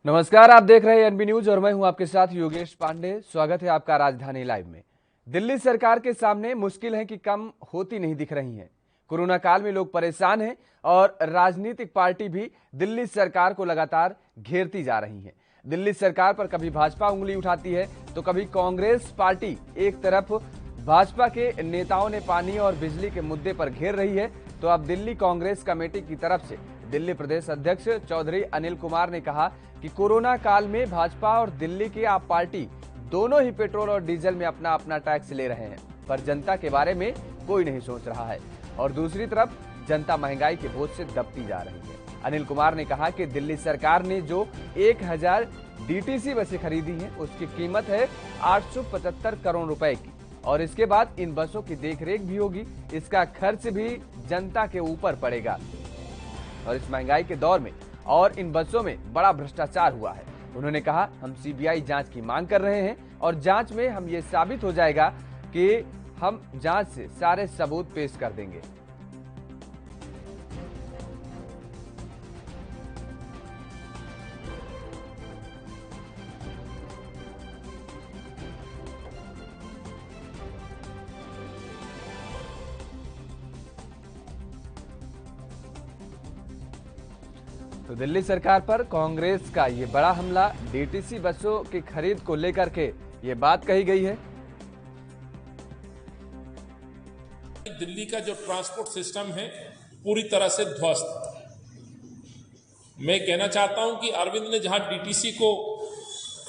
नमस्कार, आप देख रहे हैं एनबी न्यूज और मैं हूं आपके साथ योगेश पांडे। स्वागत है आपका राजधानी लाइव में। दिल्ली सरकार के सामने मुश्किल है कि कम होती नहीं दिख रही हैं। कोरोना काल में लोग परेशान हैं और राजनीतिक पार्टी भी दिल्ली सरकार को लगातार घेरती जा रही हैं। दिल्ली सरकार पर कभी भाजपा उंगली उठाती है तो कभी कांग्रेस पार्टी। एक तरफ भाजपा के नेताओं ने पानी और बिजली के मुद्दे पर घेर रही है, तो अब दिल्ली कांग्रेस कमेटी की तरफ से दिल्ली प्रदेश अध्यक्ष चौधरी अनिल कुमार ने कहा कि कोरोना काल में भाजपा और दिल्ली की आप पार्टी दोनों ही पेट्रोल और डीजल में अपना अपना टैक्स ले रहे हैं, पर जनता के बारे में कोई नहीं सोच रहा है। और दूसरी तरफ जनता महंगाई के बोझ से दबती जा रही है। अनिल कुमार ने कहा कि दिल्ली सरकार ने जो 1000 डीटीसी बसें खरीदी हैं, उसकी कीमत है 875 करोड़ रुपए की, और इसके बाद इन बसों की देखरेख भी होगी। इसका खर्च भी जनता के ऊपर पड़ेगा। और इस महंगाई के दौर में और इन बसों में बड़ा भ्रष्टाचार हुआ है। उन्होंने कहा, हम सीबीआई जांच की मांग कर रहे हैं और जांच में हम ये साबित हो जाएगा कि हम जांच से सारे सबूत पेश कर देंगे। तो दिल्ली सरकार पर कांग्रेस का ये बड़ा हमला, डीटीसी बसों की खरीद को लेकर के ये बात कही गई है। दिल्ली का जो ट्रांसपोर्ट सिस्टम है पूरी तरह से ध्वस्त। मैं कहना चाहता हूं कि अरविंद ने जहां डीटीसी को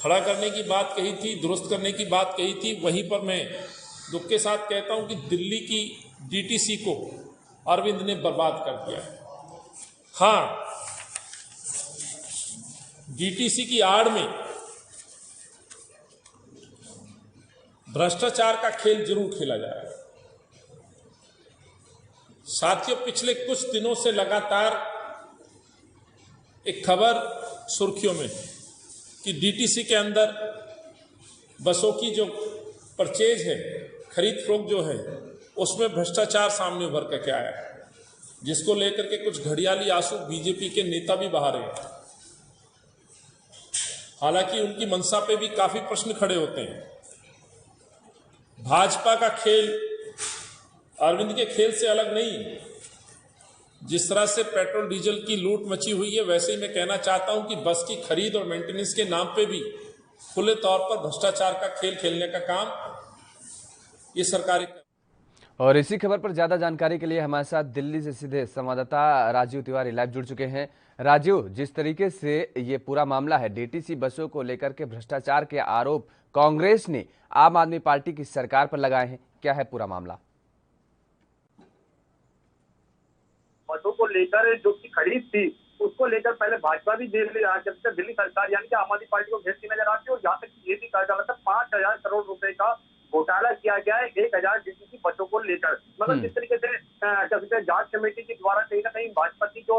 खड़ा करने की बात कही थी, दुरुस्त करने की बात कही थी, वहीं पर मैं दुख के साथ कहता हूं कि दिल्ली की डीटीसी को अरविंद ने बर्बाद कर दिया। हाँ, डीटीसी की आड़ में भ्रष्टाचार का खेल जरूर खेला जा रहा है। साथियों, पिछले कुछ दिनों से लगातार एक खबर सुर्खियों में कि डीटीसी के अंदर बसों की जो परचेज है, खरीद फरोख्त जो है, उसमें भ्रष्टाचार सामने उभर करके आया है, जिसको लेकर के कुछ घड़ियाली आंसू बीजेपी के नेता भी बहा रहे हैं। हालांकि उनकी मंशा पे भी काफी प्रश्न खड़े होते हैं। भाजपा का खेल अरविंद के खेल से अलग नहीं। जिस तरह से पेट्रोल डीजल की लूट मची हुई है, वैसे ही मैं कहना चाहता हूं कि बस की खरीद और मेंटेनेंस के नाम पे भी खुले तौर पर भ्रष्टाचार का खेल खेलने का काम ये सरकार। और इसी खबर पर ज्यादा जानकारी के लिए हमारे साथ दिल्ली से सीधे संवाददाता राजीव तिवारी लाइव जुड़ चुके हैं। राजीव, जिस तरीके से ये पूरा मामला है, डीटीसी बसों को लेकर के भ्रष्टाचार के आरोप कांग्रेस ने आम आदमी पार्टी की सरकार पर लगाए हैं, क्या है पूरा मामला? बसों को लेकर जो की खरीद थी, उसको लेकर पहले भाजपा भी दिल्ली सरकार यानी कि आम आदमी पार्टी को घेरती नजर आती है। और यहाँ तक ये भी कहा जा रहा था 5000 करोड़ रुपए का घोटाला किया गया है 1000 डीटीसी बसों को लेकर। मतलब जिस तरीके से जांच कमेटी के द्वारा कहीं ना कहीं भाजपा की जो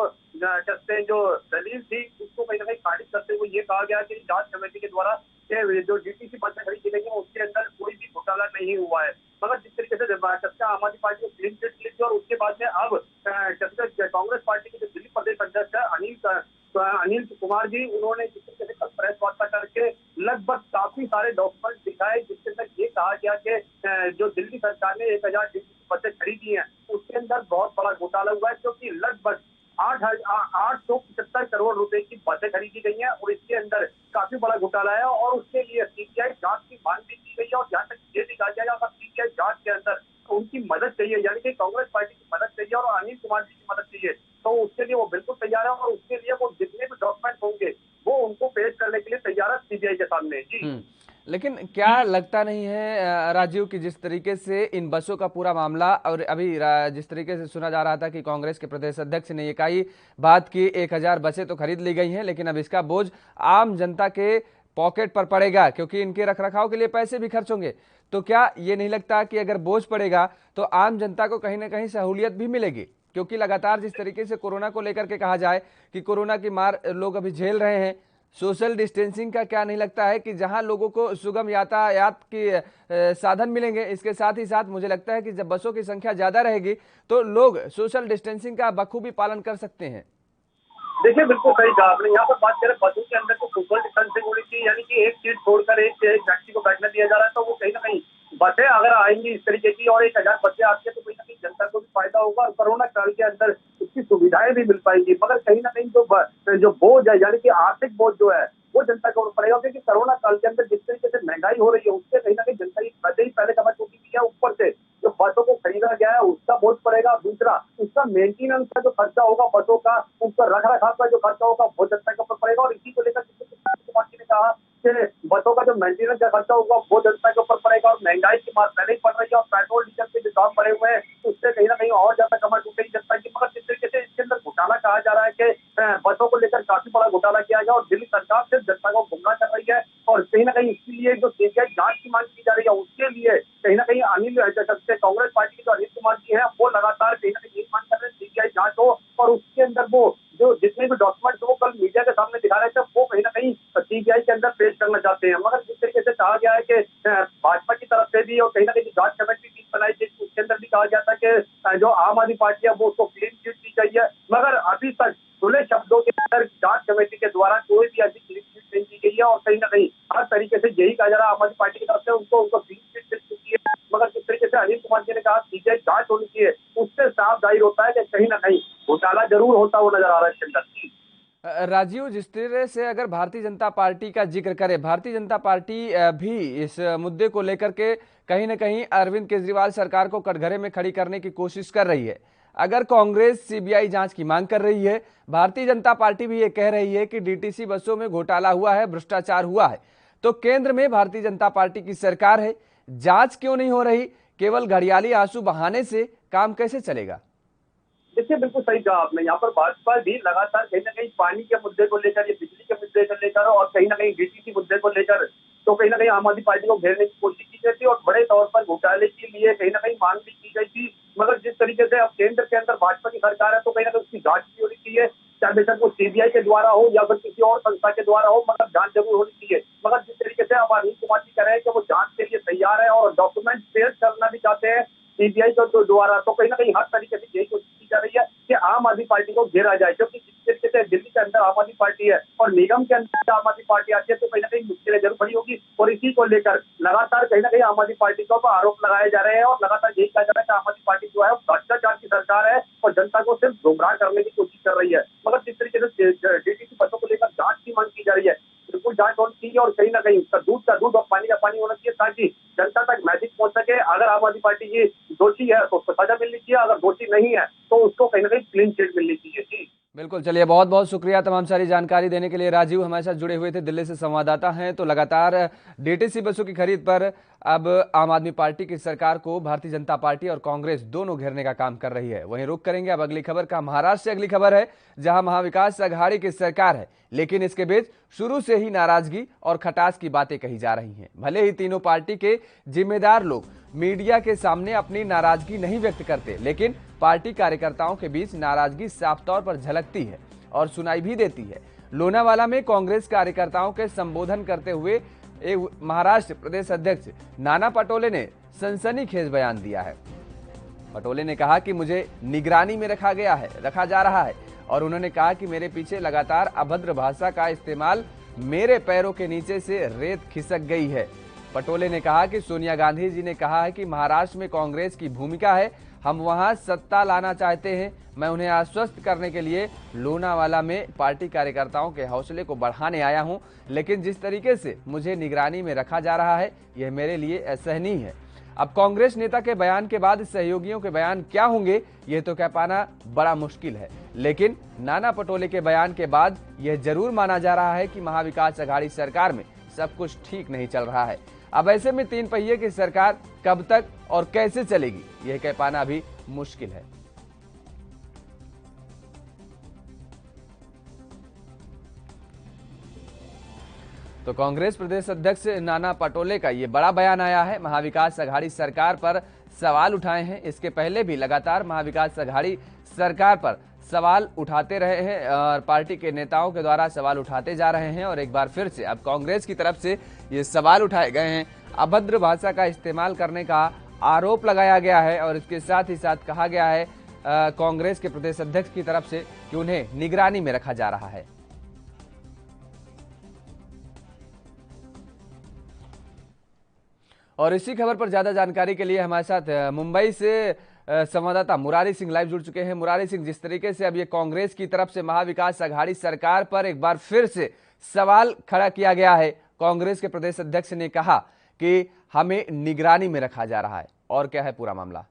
दलील थी, उसको कहीं ना कहीं खारिज करते हुए ये कहा गया कि जांच कमेटी के द्वारा जो डीटीसी बसें खरीदी गई है, उसके अंदर कोई भी घोटाला नहीं हुआ है। मगर जिस तरीके से आम आदमी पार्टी को क्लीन चिट मिली थी, और उसके बाद में अब कांग्रेस पार्टी के जो दिल्ली प्रदेश अध्यक्ष है अनिल कुमार जी, उन्होंने जिस तरीके से कल प्रेस वार्ता करके लगभग काफी सारे डॉक्यूमेंट दिखाए, जिसके अंदर ये कहा गया कि जो दिल्ली सरकार ने 1000 डीटीसी बसें खरीदी हैं, उसके अंदर बहुत बड़ा घोटाला हुआ है, क्योंकि लगभग 875 करोड़ रुपए की बसें खरीदी गई हैं और इसके अंदर काफी बड़ा घोटाला है। और उसके लिए सीबीआई जांच की मांग भी की गई है। और जहां तक ये भी कहा गया है, सीबीआई जांच के अंदर उनकी मदद चाहिए, यानी कि कांग्रेस पार्टी की मदद चाहिए और अनिल कुमार जी की मदद चाहिए, तो उसके लिए वो बिल्कुल तैयार है। और उसके लिए वो जितने भी डॉक्यूमेंट होंगे वो उनको पेश करने के लिए तैयार है सीबीआई के सामने। जी, लेकिन क्या लगता नहीं है राजीव कि जिस तरीके से इन बसों का पूरा मामला, और अभी जिस तरीके से सुना जा रहा था कि कांग्रेस के प्रदेश अध्यक्ष ने ये कही बात की 1000 बसें तो खरीद ली गई हैं, लेकिन अब इसका बोझ आम जनता के पॉकेट पर पड़ेगा, क्योंकि इनके रखरखाव के लिए पैसे भी खर्च होंगे। तो क्या ये नहीं लगता कि अगर बोझ पड़ेगा तो आम जनता को कहीं ना कहीं सहूलियत भी मिलेगी? क्योंकि लगातार जिस तरीके से कोरोना को लेकर के कहा जाए कि कोरोना की मार लोग अभी झेल रहे हैं, सोशल डिस्टेंसिंग का क्या नहीं लगता है कि जहां लोगों को सुगम यातायात की साधन मिलेंगे, इसके साथ ही साथ मुझे लगता है कि जब बसों की संख्या ज्यादा रहेगी तो लोग सोशल डिस्टेंसिंग का बखूबी पालन कर सकते हैं। देखिए बिल्कुल सही कहा आपने। यहाँ पर बात करें बसों के अंदर तो सोशल डिस्टेंसिंग होनी चाहिए, यानी कि एक सीट छोड़कर एक व्यक्ति को बैठने दिया जा रहा है, तो वो कहीं ना कहीं बसें अगर आएंगी इस तरीके की और 1000 बसें आती है तो कहीं ना कहीं जनता को भी फायदा होगा और कोरोना काल के अंदर उसकी सुविधाएं भी मिल पाएंगी। मगर कहीं ना कहीं जो बोझ है, यानी कि आर्थिक बोझ जो है वो जनता को पड़ेगा, क्योंकि कोरोना काल के अंदर जिस तरीके से महंगाई हो रही है उससे कहीं ना कहीं जनता की वजह ही पहले कमर चुकी हुई है। ऊपर से जो बसों को खरीदा गया है उसका बोझ पड़ेगा, दूसरा उसका मेंटेनेंस का जो खर्चा होगा, बसों का उसका रख रखाव का जो खर्चा होगा वो जनता के ऊपर पड़ेगा। और इसी को लेकर कुमार जी ने कहा कि बसों का जो मेंटेनेंस का खर्चा होगा वो जनता के ऊपर पड़ेगा और महंगाई की मार पहले ही पड़ रही है और पेट्रोल डीजल के जो दाम बढ़े हुए हैं उससे कहीं ना कहीं और ज्यादा कमर टूटेगी जनता की। मगर जिस तरीके से इसके अंदर घोटाला कहा जा रहा है कि बसों को लेकर काफी बड़ा घोटाला किया गया और दिल्ली सरकार सिर्फ जनता को गुमराह कर रही है और कहीं ना कहीं इसके लिए जो सीबीआई जांच की मांग की जा रही है उसके लिए कहीं ना कहीं कांग्रेस पार्टी के जो अनिल कुमार जी है वो लगातार कहीं ना कहीं यही मांग कर रहे हैं सीबीआई जांच हो और उसके अंदर वो जो जितने भी डॉक्यूमेंट वो कल मीडिया के सामने दिखा रहे थे वो कहीं ना कहीं सीबीआई के अंदर पेश करना चाहते हैं। मगर जिस तरीके से कहा गया है कि भाजपा की तरफ से भी और कहीं ना कहीं जांच कमेटी टीम बनाई गई उसके अंदर भी कहा गया था कि जो आम आदमी पार्टी है वो उसको क्लीन चिट दी गई है, मगर अभी तक खुले शब्दों के अंदर जांच कमेटी के द्वारा कोई भी ऐसी क्लीन चिट नहीं दी गई है और कहीं ना कहीं हर तरीके से यही कहा जा रहा है आम आदमी पार्टी की तरफ से उनको क्लीन चिट मिल चुकी है। मगर जिस तरीके से अनिल कुमार जी ने कहा सीबीआई जांच होनी चाहिए उससे साफ जाहिर होता है कि कहीं ना कहीं घोटाला जरूर होता हुआ नजर आ रहा है इसके अंदर। राजीव, जिस तरह से अगर भारतीय जनता पार्टी का जिक्र करें, भारतीय जनता पार्टी भी इस मुद्दे को लेकर के कहीं ना कहीं अरविंद केजरीवाल सरकार को कटघरे में खड़ी करने की कोशिश कर रही है। अगर कांग्रेस सीबीआई जांच की मांग कर रही है, भारतीय जनता पार्टी भी ये कह रही है कि डीटीसी बसों में घोटाला हुआ है, भ्रष्टाचार हुआ है, तो केंद्र में भारतीय जनता पार्टी की सरकार है, जांच क्यों नहीं हो रही? केवल घड़ियाली आंसू बहाने से काम कैसे चलेगा? देखिए बिल्कुल सही कहा आपने। यहाँ पर भाजपा भी लगातार कहीं ना कहीं पानी के मुद्दे को लेकर, या बिजली के मुद्दे को लेकर और कहीं ना कहीं डीटीसी मुद्दे को लेकर तो कहीं ना कहीं आम आदमी पार्टी को घेरने की कोशिश की गई थी और बड़े तौर पर घोटाले के लिए कहीं ना कहीं मांग भी की गई थी। मगर जिस तरीके से अब केंद्र के अंदर भाजपा की सरकार है तो कहीं ना कहीं उसकी जांच भी होनी चाहिए, चाहे बेशक वो सीबीआई के द्वारा हो या फिर किसी और संस्था के द्वारा हो, मगर जांच जरूर होनी चाहिए। मगर जिस तरीके से अब अनिल कुमार जी कह रहे हैं कि वो जांच के लिए तैयार है और डॉक्यूमेंट पेश करना भी चाहते हैं सीबीआई के द्वारा, तो कहीं ना कहीं हर तरीके से यही कोशिश की जा रही है कि आम आदमी पार्टी को घेरा जाए, क्योंकि जिस तरीके से दिल्ली के अंदर आम आदमी पार्टी है और निगम के अंदर आम आदमी पार्टी आती है तो कहीं ना कहीं मुश्किलें जरूर खड़ी होगी। और इसी को लेकर लगातार कहीं ना कहीं आम आदमी पार्टी के ऊपर आरोप लगाए जा रहे हैं और लगातार यही कहा जा रहा है कि आम आदमी पार्टी जो है भ्रष्टाचार की सरकार है और जनता को सिर्फ गुमराह करने की कोशिश कर रही है। मगर जिस तरीके से डीटीसी बसों को लेकर जांच की मांग की जा रही है, बिल्कुल जांच होनी चाहिए और कहीं ना कहीं उसका दूध का दूध और पानी का पानी होना चाहिए ताकि जनता तक मैसेज पहुंच सके। अगर आम आदमी पार्टी की दोषी है तो उसको सजा मिलनी चाहिए, अगर दोषी नहीं है तो उसको कहीं ना कहीं क्लीन चिट मिलनी चाहिए। जी बिल्कुल, चलिए, बहुत बहुत शुक्रिया तमाम सारी जानकारी देने के लिए। राजीव हमारे साथ जुड़े हुए थे, दिल्ली से संवाददाता हैं। तो लगातार डीटीसी बसों की खरीद पर अब आम आदमी पार्टी की सरकार को भारतीय जनता पार्टी और कांग्रेस दोनों घेरने का काम कर रही है। वहीं रुख करेंगे अब अगली खबर का। महाराष्ट्र से अगली खबर है, जहां महाविकास अघाड़ी की सरकार है, लेकिन इसके बीच शुरू से ही नाराजगी और खटास की बातें कही जा रही हैं। भले ही तीनों पार्टी के जिम्मेदार लोग मीडिया के सामने अपनी नाराजगी नहीं व्यक्त करते, लेकिन पार्टी कार्यकर्ताओं के बीच नाराजगी साफ तौर पर झलकती है और सुनाई भी देती है। लोनावाला में कांग्रेस कार्यकर्ताओं के संबोधन करते हुए एक महाराष्ट्र प्रदेश अध्यक्ष नाना पटोले ने सनसनीखेज बयान दिया है। पटोले ने कहा कि मुझे निगरानी में रखा जा रहा है और उन्होंने कहा कि मेरे पीछे लगातार अभद्र भाषा का इस्तेमाल, मेरे पैरों के नीचे से रेत खिसक गई है। पटोले ने कहा कि सोनिया गांधी जी ने कहा है कि महाराष्ट्र में कांग्रेस की भूमिका है, हम वहां सत्ता लाना चाहते हैं। मैं उन्हें आश्वस्त करने के लिए लोनावाला में पार्टी कार्यकर्ताओं के हौसले को बढ़ाने आया हूं, लेकिन जिस तरीके से मुझे निगरानी में रखा जा रहा है यह मेरे लिए असहनीय है। अब कांग्रेस नेता के बयान के बाद सहयोगियों के बयान क्या होंगे यह तो कह पाना बड़ा मुश्किल है, लेकिन नाना पटोले के बयान के बाद यह जरूर माना जा रहा है कि महाविकास अघाड़ी सरकार में सब कुछ ठीक नहीं चल रहा है। अब ऐसे में तीन पहिए की सरकार कब तक और कैसे चलेगी यह कह पाना भी मुश्किल है। तो कांग्रेस प्रदेश अध्यक्ष नाना पटोले का ये बड़ा बयान आया है। महाविकास अघाड़ी सरकार पर सवाल उठाए हैं। इसके पहले भी लगातार महाविकास अघाड़ी सरकार पर सवाल उठाते रहे हैं और पार्टी के नेताओं के द्वारा सवाल उठाते जा रहे हैं और एक बार फिर से अब कांग्रेस की तरफ से ये सवाल उठाए गए हैं। अभद्र भाषा का इस्तेमाल करने का आरोप लगाया गया है और इसके साथ ही साथ कहा गया है कांग्रेस के प्रदेश अध्यक्ष की तरफ से कि उन्हें निगरानी में रखा जा रहा है। और इसी खबर पर ज्यादा जानकारी के लिए हमारे साथ मुंबई से संवाददाता मुरारी सिंह लाइव जुड़ चुके हैं। मुरारी सिंह, जिस तरीके से अब ये कांग्रेस की तरफ से महाविकास अघाड़ी सरकार पर एक बार फिर से सवाल खड़ा किया गया है, कांग्रेस के प्रदेश अध्यक्ष ने कहा कि हमें निगरानी में रखा जा रहा है, और क्या है पूरा मामला?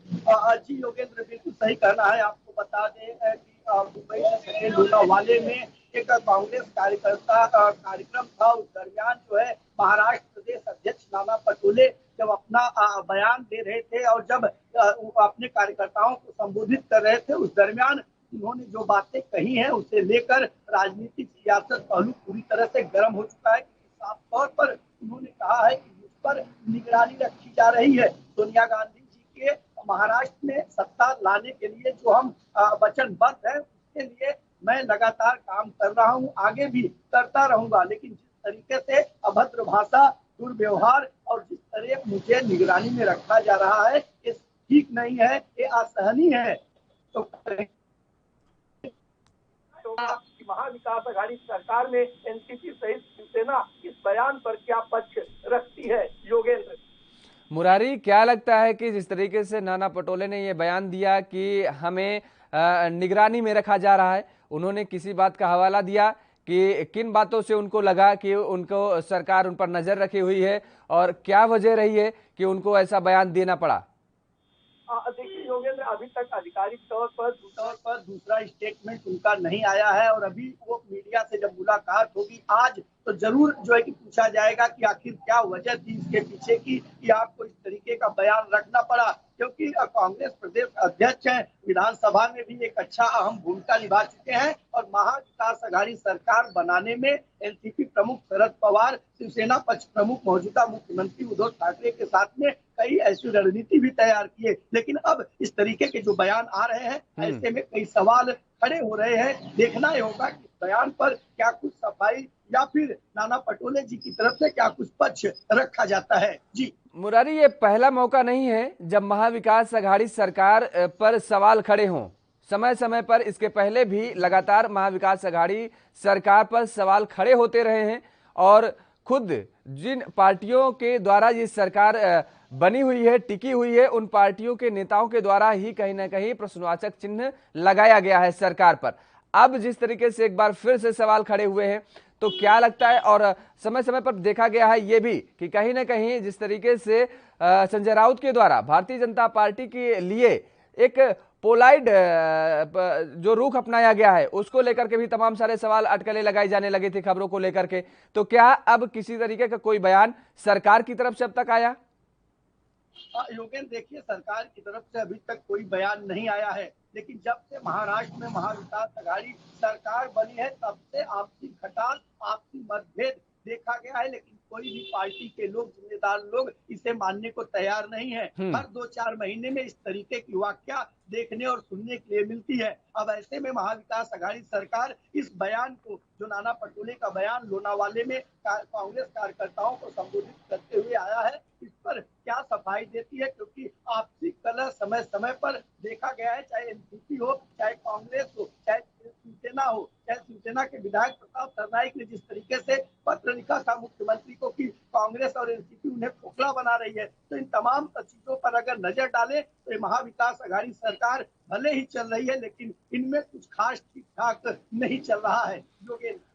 जी योगेंद्र, बिल्कुल सही कहना है। आपको बता दें कि मुंबई से लोनावाले में एक कांग्रेस कार्यकर्ता कार्यक्रम था। उस दरमियान जो है महाराष्ट्र प्रदेश अध्यक्ष नाना पटोले जब अपना बयान दे रहे थे और जब अपने कार्यकर्ताओं को संबोधित कर रहे थे, उस दरमियान उन्होंने जो बातें कही हैं उसे लेकर राजनीतिक सियासत पहलू पूरी तरह से गर्म हो चुका है। साफ तौर पर उन्होंने कहा है कि मुझ पर निगरानी रखी जा रही है। सोनिया गांधी जी के महाराष्ट्र में सत्ता लाने के लिए जो हम वचनबद्ध हैं, उसके लिए मैं लगातार काम कर रहा हूं, आगे भी करता रहूंगा। लेकिन जिस तरीके से अभद्र भाषा, दुर्व्यवहार और जिस तरह मुझे निगरानी में रखा जा रहा है, ये ठीक नहीं है, ये असहनीय है। तो महाविकास अघाड़ी सरकार में एनसीपी सहित शिवसेना इस बयान पर क्या पक्ष रखती है? योगेंद्र, मुरारी, क्या लगता है कि जिस तरीके से नाना पटोले ने ये बयान दिया कि हमें निगरानी में रखा जा रहा है, उन्होंने किसी बात का हवाला दिया कि किन बातों से उनको लगा कि उनको सरकार उन पर नजर रखी हुई है, और क्या वजह रही है कि उनको ऐसा बयान देना पड़ा? देखिए योगेंद्र, अभी तक आधिकारिक तौर पर दूसरा स्टेटमेंट उनका नहीं आया है और अभी वो मीडिया से जब मुलाकात होगी आज तो जरूर जो है कि पूछा जाएगा कि आखिर क्या वजह थी इसके पीछे की कि आपको इस तरीके का बयान रखना पड़ा। क्योंकि कांग्रेस प्रदेश अध्यक्ष हैं, विधानसभा में भी एक अच्छा अहम भूमिका निभा चुके हैं और महाविकास अघाड़ी सरकार बनाने में एनसीपी प्रमुख शरद पवार, शिवसेना पक्ष प्रमुख मौजूदा मुख्यमंत्री उद्धव ठाकरे के साथ में कई ऐसी रणनीति भी तैयार किए। लेकिन अब इस तरीके के जो बयान आ रहे हैं, ऐसे में कई सवाल खड़े हो रहे हैं। देखना ही होगा कि बयान पर क्या कुछ सफाई या फिर नाना पटोले जी की तरफ से क्या कुछ पक्ष रखा जाता है। जी मुरारी, ये पहला मौका नहीं है जब महाविकास अघाड़ी सरकार पर सवाल खड़े हों। समय समय पर इसके पहले भी लगातार महाविकास अघाड़ी सरकार पर सवाल खड़े होते रहे हैं और खुद जिन पार्टियों के द्वारा ये सरकार बनी हुई है, टिकी हुई है, उन पार्टियों के नेताओं के द्वारा ही कहीं ना कहीं प्रश्नवाचक चिन्ह लगाया गया है सरकार पर। अब जिस तरीके से एक बार फिर से सवाल खड़े हुए हैं, तो क्या लगता है, और समय समय पर देखा गया है ये भी कि कहीं ना कहीं जिस तरीके से संजय राउत के द्वारा भारतीय जनता पार्टी के लिए एक पोलाइट जो रुख अपनाया गया है, उसको लेकर के भी तमाम सारे सवाल अटकलें लगाई जाने लगे थे खबरों को लेकर के। तो क्या अब किसी तरीके का कोई बयान सरकार की तरफ से अब तक आया? योगेंद्र, देखिए, सरकार की तरफ से अभी तक कोई बयान नहीं आया है। लेकिन जब से महाराष्ट्र में महाविकास अघाड़ी सरकार बनी है तब से आपसी खटास, आपसी मतभेद देखा गया है। लेकिन कोई भी पार्टी के लोग, जिम्मेदार लोग इसे मानने को तैयार नहीं है। हर 2-4 महीने में इस तरीके की वाकया देखने और सुनने के लिए मिलती है। अब ऐसे में महाविकास अघाड़ी सरकार इस बयान को, जो नाना पटोले का बयान लोनावाले में कांग्रेस कार्यकर्ताओं को संबोधित करते हुए आया है, इस पर क्या सफाई देती है? क्योंकि आपसी कलह समय समय पर देखा गया है, चाहे एनसीपी हो, चाहे कांग्रेस हो, चाहे शिवसेना हो, चाहे शिवसेना के विधायक प्रताप सरनाईक ने जिस तरीके से पत्र लिखा था मुख्यमंत्री को कि कांग्रेस और एनसीपी उन्हें खोखला बना रही है। तो इन तमाम चीजों पर अगर नजर डाले तो महाविकास अघाड़ी सरकार भले ही चल रही है, लेकिन इनमें कुछ खास ठीक ठाक नहीं चल रहा है।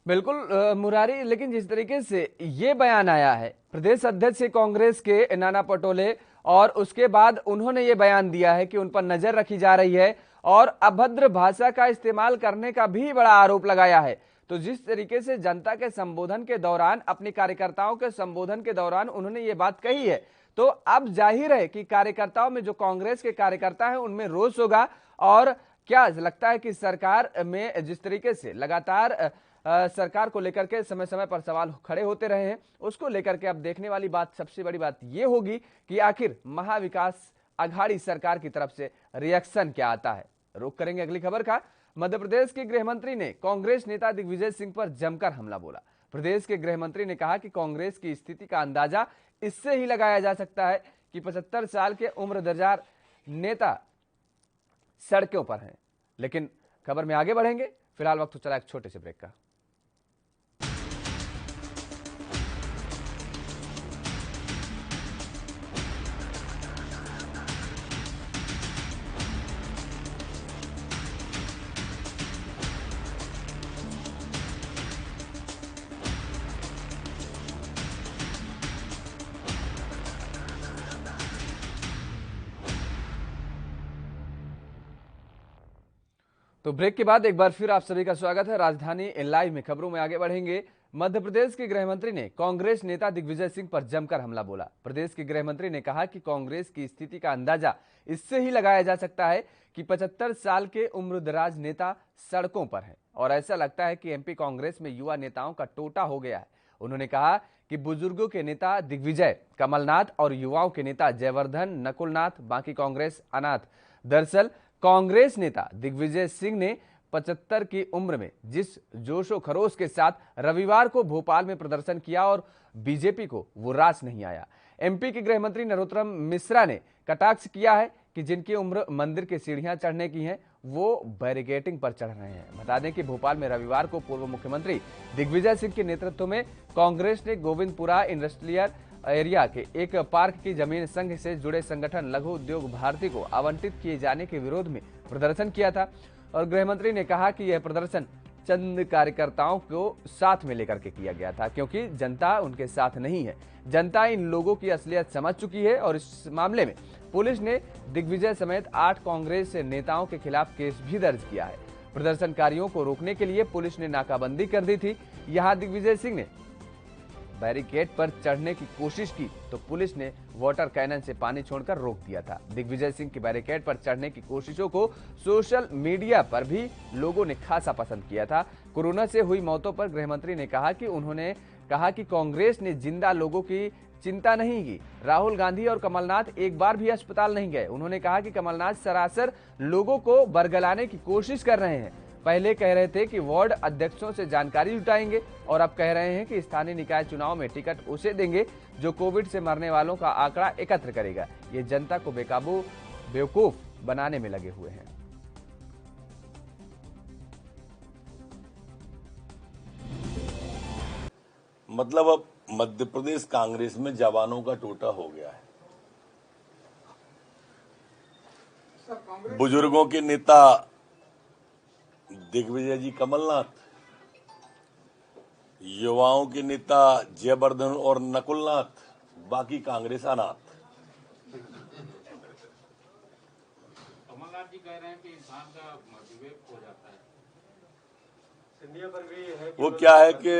बिल्कुल मुरारी, लेकिन जिस तरीके से ये बयान आया है प्रदेश अध्यक्ष कांग्रेस के नाना पटोले, और उसके बाद उन्होंने ये बयान दिया है कि उन पर नजर रखी जा रही है और अभद्र भाषा का इस्तेमाल करने का भी बड़ा आरोप लगाया है। तो जिस तरीके से जनता के संबोधन के दौरान, अपने कार्यकर्ताओं के संबोधन के दौरान उन्होंने ये बात कही है, तो अब जाहिर है कि कार्यकर्ताओं में, जो कांग्रेस के कार्यकर्ता हैं, उनमें रोष होगा। और क्या लगता है कि सरकार में जिस तरीके से लगातार सरकार को लेकर के समय समय पर सवाल खड़े होते रहे हैं, उसको लेकर के अब देखने वाली बात, सबसे बड़ी बात यह होगी कि आखिर महाविकास अघाड़ी सरकार की तरफ से रिएक्शन क्या आता है। रुख करेंगे अगली खबर का। मध्य प्रदेश के गृह मंत्री ने कांग्रेस नेता दिग्विजय सिंह पर जमकर हमला बोला। प्रदेश के गृह मंत्री ने कहा कि कांग्रेस की स्थिति का अंदाजा इससे ही लगाया जा सकता है कि 75 साल के उम्रदराज नेता सड़कों पर हैं। लेकिन खबर में आगे बढ़ेंगे, फिलहाल वक्त तो चला एक छोटे से ब्रेक का। तो ब्रेक के बाद एक बार फिर आप सभी का स्वागत है राजधानी लाइव में। खबरों में आगे बढ़ेंगे। मध्य प्रदेश के गृह मंत्री ने कांग्रेस नेता दिग्विजय सिंह पर जमकर हमला बोला। प्रदेश के गृह मंत्री ने कहा कि कांग्रेस की स्थिति का अंदाजा इससे ही लगाया जा सकता है कि 75 साल के उम्रदराज नेता सड़कों पर हैं और ऐसा लगता है कि एमपी कांग्रेस में युवा नेताओं का टोटा हो गया है। उन्होंने कहा कि बुजुर्गों के नेता दिग्विजय, कमलनाथ और युवाओं के नेता जयवर्धन, नकुलनाथ, बाकी कांग्रेस अनाथ। दरअसल कांग्रेस नेता दिग्विजय सिंह ने 75 की उम्र में जिस जोशो खरोश के साथ रविवार को भोपाल में प्रदर्शन किया और बीजेपी को वो रास नहीं आया। एमपी के गृह मंत्री नरोत्तम मिश्रा ने कटाक्ष किया है कि जिनकी उम्र मंदिर की सीढ़ियां चढ़ने की हैं वो बैरिकेडिंग पर चढ़ रहे हैं। बता दें कि भोपाल में रविवार को पूर्व मुख्यमंत्री दिग्विजय सिंह के नेतृत्व में कांग्रेस ने गोविंदपुरा इंडस्ट्रियल एरिया के एक पार्क की जमीन संघ से जुड़े संगठन लघु उद्योग भारती को आवंटित किए जाने के विरोध में प्रदर्शन किया था और गृह मंत्री ने कहा कि यह प्रदर्शन चंद कार्यकर्ताओं को साथ में लेकर के किया गया था, क्योंकि जनता उनके साथ नहीं है। जनता इन लोगों की असलियत समझ चुकी है और इस मामले में पुलिस ने दिग्विजय समेत 8 कांग्रेस नेताओं के खिलाफ केस भी दर्ज किया है। प्रदर्शनकारियों को रोकने के लिए पुलिस ने नाकाबंदी कर दी थी। यहाँ दिग्विजय सिंह ने बैरिकेड पर चढ़ने की कोशिश की तो पुलिस ने वाटर कैनन से पानी छोड़कर रोक दिया था। दिग्विजय सिंह की बैरिकेड पर चढ़ने की कोशिशों को सोशल मीडिया पर भी लोगों ने खासा पसंद किया था। कोरोना से हुई मौतों पर गृह मंत्री ने कहा कि उन्होंने कहा कि कांग्रेस ने जिंदा लोगों की चिंता नहीं की। राहुल गांधी और कमलनाथ एक बार भी अस्पताल नहीं गए। उन्होंने कहा कि कमलनाथ सरासर लोगों को बरगलाने की कोशिश कर रहे हैं। पहले कह रहे थे कि वार्ड अध्यक्षों से जानकारी जुटाएंगे और अब कह रहे हैं कि स्थानीय निकाय चुनाव में टिकट उसे देंगे जो कोविड से मरने वालों का आंकड़ा एकत्र करेगा। ये जनता को बेकाबू बेवकूफ बनाने में लगे हुए हैं। मतलब अब मध्य प्रदेश कांग्रेस में जवानों का टोटा हो गया है। बुजुर्गों के नेता दिग्विजय जी कमलनाथ, युवाओं के नेता जयवर्धन और नकुलनाथ, बाकी कांग्रेस अनाथ। कमलनाथ जी कह रहे हैं कि इंसान का विवेक हो जाता है। सिंधिया पर भी है वो क्या है कि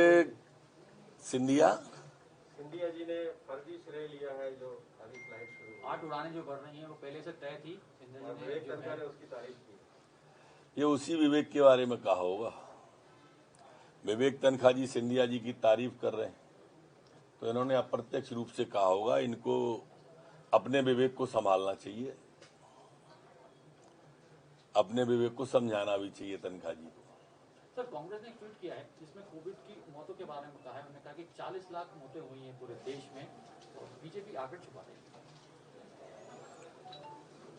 सिंधिया जी ने फर्जी श्रेय लिया है। जो अभी फ्लाइट शुरू 8 उड़ानें जो बढ़ रही हैं वो पहले से तय थी। सिंधिया जी ने जो है उसकी तारीफ की। ये उसी विवेक के बारे में कहा होगा। विवेक तनखा जी सिंधिया जी की तारीफ कर रहे हैं तो इन्होंने अप्रत्यक्ष रूप से कहा होगा इनको अपने विवेक को संभालना चाहिए, अपने विवेक को समझाना भी चाहिए तनखा जी को। सर, कांग्रेस ने एक ट्वीट किया है जिसमें कोविड की मौतों के बारे में कहा है। उन्होंने कहा कि 40 लाख मौतें हुई हैं पूरे देश में और बीजेपी आंकड़े छुपा रही है।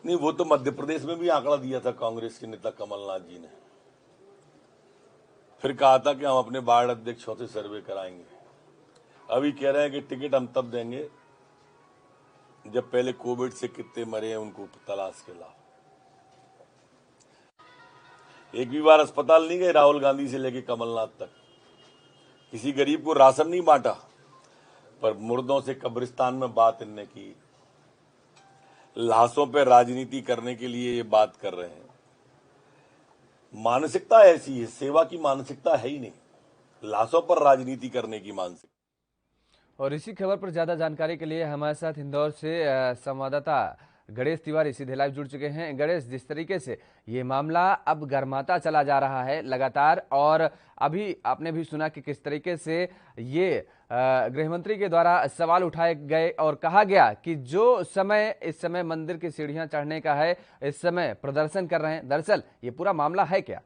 नहीं, वो तो मध्य प्रदेश में भी आंकड़ा दिया था कांग्रेस के नेता कमलनाथ जी ने। फिर कहा था कि हम अपने वार्ड अध्यक्षों से सर्वे कराएंगे। अभी कह रहे हैं कि टिकट हम तब देंगे जब पहले कोविड से कितने मरे हैं उनको तलाश के लाओ। एक भी बार अस्पताल नहीं गए राहुल गांधी से लेके कमलनाथ तक। किसी गरीब को राशन नहीं बांटा, पर मुर्दों से कब्रिस्तान में बात इनने की। लाशों पर राजनीति करने के लिए ये बात कर रहे हैं। मानसिकता ऐसी है, सेवा की मानसिकता है ही नहीं, लाशों पर राजनीति करने की मानसिकता। और इसी खबर पर ज्यादा जानकारी के लिए हमारे साथ इंदौर से संवाददाता गणेश तिवारी सीधे लाइव जुड़ चुके हैं। गणेश, जिस तरीके से ये मामला अब गर्माता चला जा रहा है लगातार, और अभी आपने भी सुना कि किस तरीके से ये गृहमंत्री के द्वारा सवाल उठाए गए और कहा गया कि जो समय इस समय मंदिर की सीढ़ियां चढ़ने का है, इस समय प्रदर्शन कर रहे हैं। दरअसल ये पूरा मामला है क्या?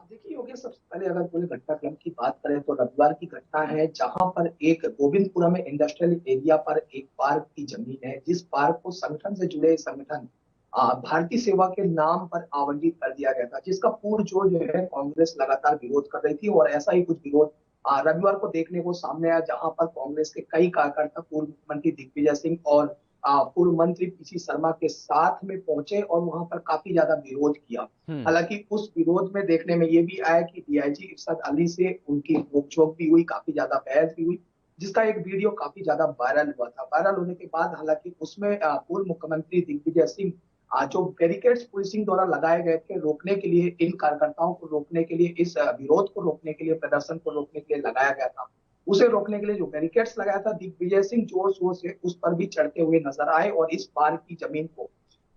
देखिए योगेश, सबसे पहले अगर पूरे घटनाक्रम की बात करें तो रविवार की घटना है जहां पर एक गोविंदपुरा में इंडस्ट्रियल एरिया पर एक पार्क की जमीन है, जिस पार्क को संगठन से जुड़े संगठन भारतीय सेवा के नाम पर आवंटित कर दिया गया था, जिसका पुरजोर जो है कांग्रेस लगातार विरोध कर रही थी। और ऐसा ही कुछ विरोध रविवार को देखने को सामने आया, जहां पर कांग्रेस के कई कार्यकर्ता पूर्व मुख्यमंत्री दिग्विजय सिंह और पूर्व मंत्री पीसी शर्मा के साथ में पहुंचे और वहां पर काफी ज्यादा विरोध किया। हालांकि उस विरोध में देखने में ये भी आया कि डीआईजी इरशाद अली से उनकी नोकझोंक भी हुई, काफी ज्यादा बहस भी हुई, जिसका एक वीडियो काफी ज्यादा वायरल हुआ था। वायरल होने के बाद हालांकि उसमें पूर्व मुख्यमंत्री दिग्विजय सिंह जो बैरिकेड्स पुलिसिंग द्वारा लगाए गए थे रोकने के लिए, इन कार्यकर्ताओं को रोकने के लिए, इस विरोध को रोकने के लिए, प्रदर्शन को रोकने के लिए लगाया गया था, उसे रोकने के लिए जो बैरिकेड्स लगाया था, दिग्विजय सिंह जोर शोर से उस पर भी चढ़ते हुए नजर आए। और इस बार की जमीन को,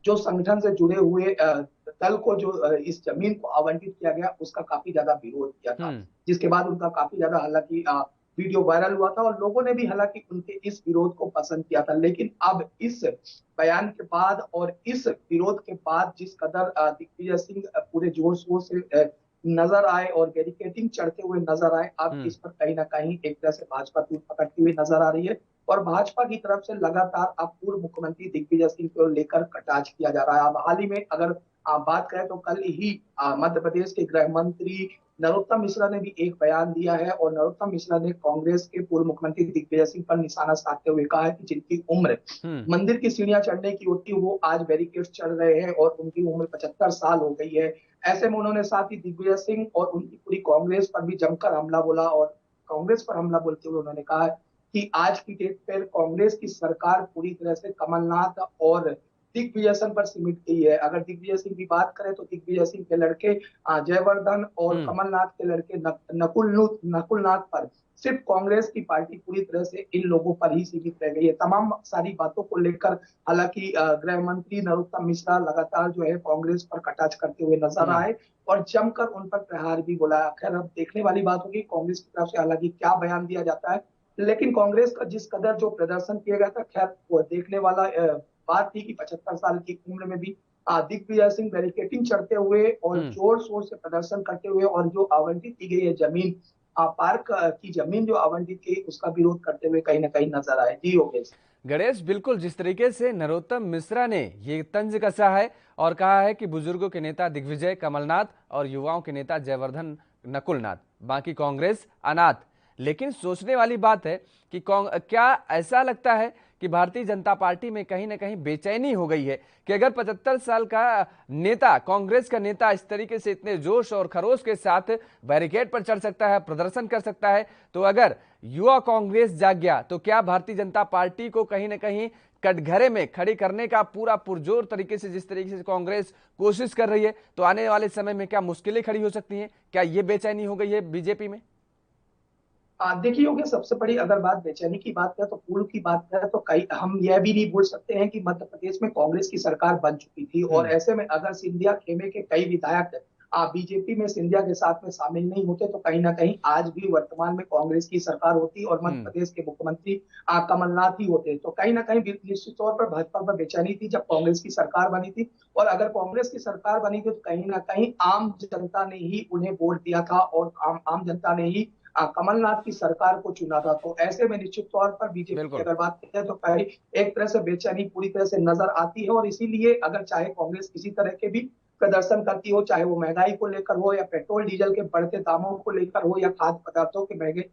जो संगठन से जुड़े हुए दल को जो इस जमीन को आवंटित किया गया, उसका काफी ज्यादा विरोध किया था, जिसके बाद उनका काफी ज्यादा हालांकि वीडियो वायरल हुआ था और लोगों ने भी हालांकि उनके इस विरोध को पसंद किया था। लेकिन अब इस बयान के बाद और इस विरोध के बाद जिस कदर दिग्विजय सिंह पूरे जोर शोर से नजर आए और बैरिकेडिंग चढ़ते हुए नजर आए, अब इस पर कहीं ना कहीं एक तरह से भाजपा टूट पकड़ती हुई नजर आ रही है। और भाजपा की तरफ से लगातार अब पूर्व मुख्यमंत्री दिग्विजय सिंह को लेकर कटाक्ष किया जा रहा है। अब हाल ही में अगर आप बात करें तो कल ही मध्य प्रदेश के गृह मंत्री नरोत्तम मिश्रा ने भी एक बयान दिया है और नरोत्तम मिश्रा ने कांग्रेस के पूर्व मुख्यमंत्री दिग्विजय सिंह पर निशाना साधते हुए कहा है कि जिनकी उम्र मंदिर की सीढ़ियां चढ़ने की होती है, वो आज बैरिकेड्स चढ़ रहे हैं और उनकी उम्र 75 साल हो गई है। ऐसे में उन्होंने साथ ही दिग्विजय सिंह और उनकी पूरी कांग्रेस पर भी जमकर हमला बोला और कांग्रेस पर हमला बोलते हुए उन्होंने कहा कि आज की डेट पर कांग्रेस की सरकार पूरी तरह से कमलनाथ और दिग्विजय सिंह पर सिमट गई है। अगर दिग्विजय सिंह की बात करें तो दिग्विजय सिंह के लड़के जयवर्धन और कमलनाथ के लड़के नकुलनाथ पर सिर्फ कांग्रेस की पार्टी पूरी तरह से इन लोगों पर ही सीमित रह गई है। तमाम सारी बातों को लेकर हालांकि गृह मंत्री नरोत्तम मिश्रा लगातार जो है कांग्रेस पर कटाक्ष करते हुए नजर आए और जमकर उन पर प्रहार भी बोला। खैर अब देखने वाली बात होगी कांग्रेस की तरफ से हालांकि क्या बयान दिया जाता है, लेकिन कांग्रेस का जिस कदर जो प्रदर्शन किया गया था, खैर वो देखने वाला बात थी कि 75 साल की उम्र में भी दिग्विजय सिंह बैरिकेडिंग चढ़ते हुए और जोर शोर से प्रदर्शन करते हुए और जो आवंटित की गई है जमीन, पार्क की जमीन जो आवंटित की, उसका विरोध करते हुए कहीं ना कहीं नजर आए। जी योगेश। गणेश, बिल्कुल जिस तरीके से नरोत्तम मिश्रा ने ये तंज कसा है और कहा है कि बुजुर्गों के नेता दिग्विजय, कमलनाथ और युवाओं के नेता जयवर्धन, नकुलनाथ, बाकी कांग्रेस अनाथ। लेकिन सोचने वाली बात है कि क्या ऐसा लगता है कि भारतीय जनता पार्टी में कहीं ना कहीं बेचैनी हो गई है कि अगर 75 साल का नेता, कांग्रेस का नेता इस तरीके से इतने जोश और खरोश के साथ बैरिकेड पर चढ़ सकता है, प्रदर्शन कर सकता है, तो अगर युवा कांग्रेस जाग गया तो क्या भारतीय जनता पार्टी को कहीं ना कहीं कटघरे में खड़ी करने का पूरा पुरजोर तरीके से जिस तरीके से कांग्रेस कोशिश कर रही है, तो आने वाले समय में क्या मुश्किलें खड़ी हो सकती हैं? क्या ये बेचैनी हो गई है बीजेपी में? देखिए योगी, सबसे बड़ी अगर बात बेचैनी की बात करें तो पूर्व की बात करें तो कई हम यह भी नहीं बोल सकते हैं कि मध्य प्रदेश में कांग्रेस की सरकार बन चुकी थी और ऐसे में अगर सिंधिया खेमे के कई विधायक बीजेपी में सिंधिया के साथ में शामिल नहीं होते तो कहीं ना कहीं आज भी वर्तमान में कांग्रेस की सरकार होती और मध्य प्रदेश के मुख्यमंत्री कमलनाथ ही होते। तो कहीं ना कहीं निश्चित तौर पर भाजपा पर बेचैनी थी जब कांग्रेस की सरकार बनी थी और अगर कांग्रेस की सरकार बनी थी तो कहीं ना कहीं आम जनता ने ही उन्हें वोट दिया था और आम जनता ने ही कमलनाथ की सरकार को चुना था। तो ऐसे में निश्चित तौर पर बीजेपी की अगर बात करें तो कहीं एक तरह से बेचैनी पूरी तरह से नजर आती है और इसीलिए अगर चाहे कांग्रेस किसी तरह के भी प्रदर्शन करती हो, चाहे वो महंगाई को लेकर हो या पेट्रोल डीजल के बढ़ते दामों को लेकर हो या खाद्य पदार्थों के महंगे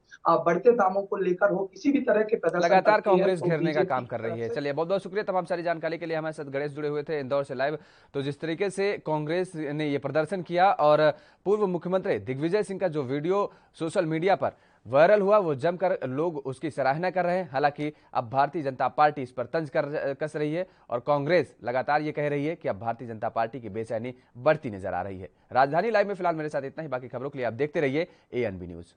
बढ़ते दामों को लेकर हो, किसी भी तरह के प्रदर्शन लगातार कांग्रेस घेरने का काम कर रही है। चलिए, बहुत बहुत शुक्रिया तमाम सारी जानकारी के लिए। हमारे साथ गणेश जुड़े हुए थे इंदौर से लाइव। तो जिस तरीके से कांग्रेस ने ये प्रदर्शन किया और पूर्व मुख्यमंत्री दिग्विजय सिंह का जो वीडियो सोशल मीडिया पर वायरल हुआ, वो जमकर लोग उसकी सराहना कर रहे हैं। हालांकि अब भारतीय जनता पार्टी इस पर तंज कस रही है और कांग्रेस लगातार ये कह रही है कि अब भारतीय जनता पार्टी की बेचैनी बढ़ती नजर आ रही है। राजधानी लाइव में फिलहाल मेरे साथ इतना ही। बाकी खबरों के लिए आप देखते रहिए ANB न्यूज।